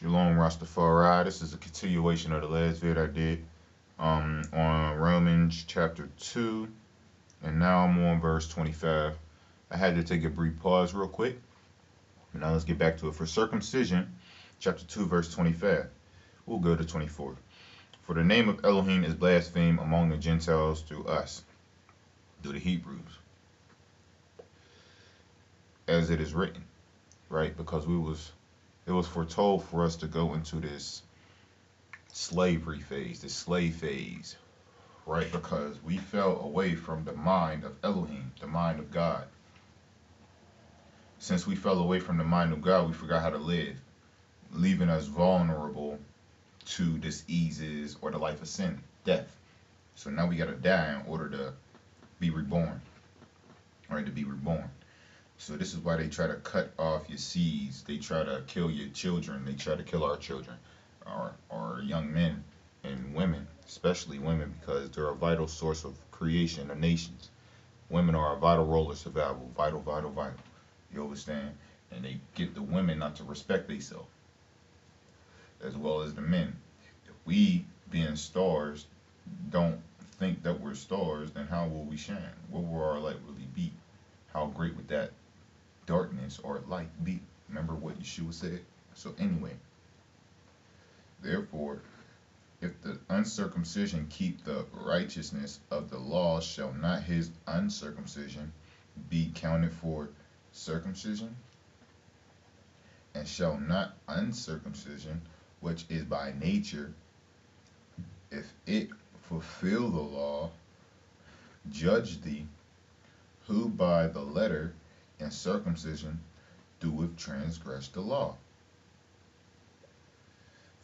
Shalom Rastafari. This is a continuation of the last vid I did on Romans chapter 2, and now I'm on verse 25. I had to take a brief pause real quick, and now let's get back to it. For circumcision, chapter 2, verse 25. We'll go to 24. For the name of Elohim is blasphemed among the Gentiles through us, through the Hebrews, as it is written, right? Because it was foretold for us to go into this slavery phase, this slave phase, right? Because we fell away from the mind of Elohim, the mind of God. Since we fell away from the mind of God, we forgot how to live, leaving us vulnerable to diseases or the life of sin, death. So now we got to die in order to be reborn, right? To be reborn. So this is why they try to cut off your seeds. They try to kill your children. They try to kill our children, our young men and women, especially women, because they're a vital source of creation of nations. Women are a vital role of survival. Vital, vital, vital. You understand? And they get the women not to respect themselves, as well as the men. If we, being stars, don't think that we're stars, then how will we shine? What will our light really be? How great would that darkness or light be? Remember what Yeshua said? So anyway, therefore, if the uncircumcision keep the righteousness of the law, shall not his uncircumcision be counted for circumcision? And shall not uncircumcision, which is by nature, if it fulfill the law, judge thee, who by the letter and circumcision doeth transgress the law?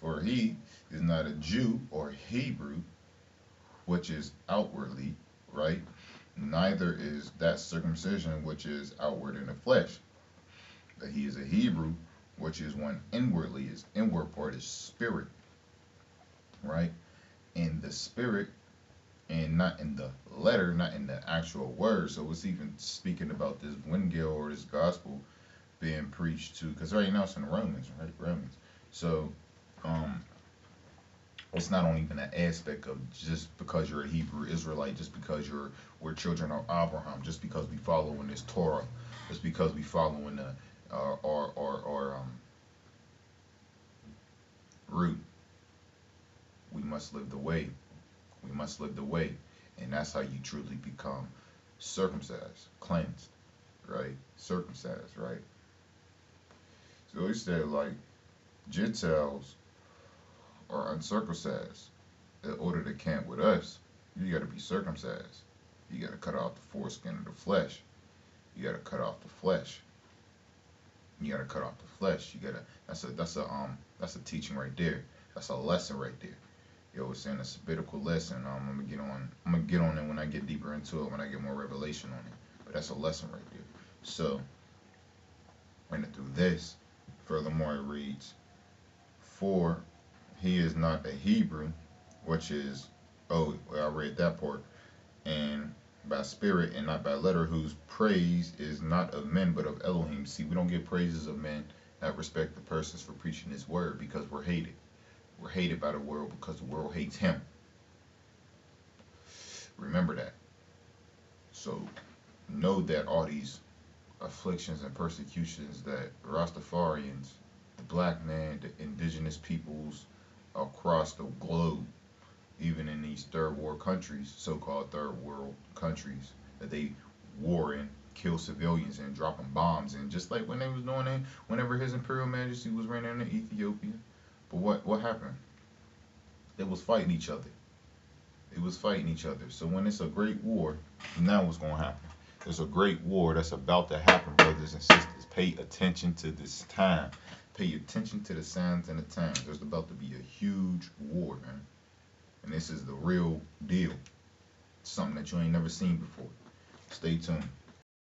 For he is not a Jew or Hebrew, which is outwardly, right? Neither is that circumcision which is outward in the flesh. But he is a Hebrew, which is one inwardly. His inward part is spirit, right? In the spirit, and not in the letter, not in the actual word. So it's even speaking about this Wingale or this gospel being preached to, because right now it's in Romans, right? Romans. So it's not only even an aspect of just because you're a Hebrew Israelite, just because we're children of Abraham, just because we follow in this Torah, just because we follow in the or root. We must live the way. We must live the way, and that's how you truly become circumcised, cleansed, right? Circumcised, right? So he said, like, Gentiles are uncircumcised. In order to camp with us, you got to be circumcised. You got to cut off the foreskin of the flesh. You got to cut off the flesh. You got to cut off the flesh. You got to. That's a teaching right there. That's a lesson right there. Yo, it's saying a sabbatical lesson. I'm gonna get on it when I get deeper into it, when I get more revelation on it. But that's a lesson right there. So, and through this, furthermore, it reads, "For he is not a Hebrew, which is, oh, well, I read that part, and by spirit and not by letter, whose praise is not of men but of Elohim." See, we don't get praises of men that respect the persons for preaching his word, because we're hated. We're hated by the world because the world hates him. Remember that. So know that all these afflictions and persecutions that Rastafarians, the black man, the indigenous peoples across the globe, even in these third world countries, so-called third world countries, that they war in, kill civilians and dropping bombs in, just like when they was doing it whenever His Imperial Majesty was reigning in Ethiopia. But what happened? They was fighting each other. It was fighting each other. So when it's a great war, now what's going to happen? There's a great war that's about to happen, brothers and sisters. Pay attention to this time. Pay attention to the signs and the times. There's about to be a huge war, man. And this is the real deal. Something that you ain't never seen before. Stay tuned.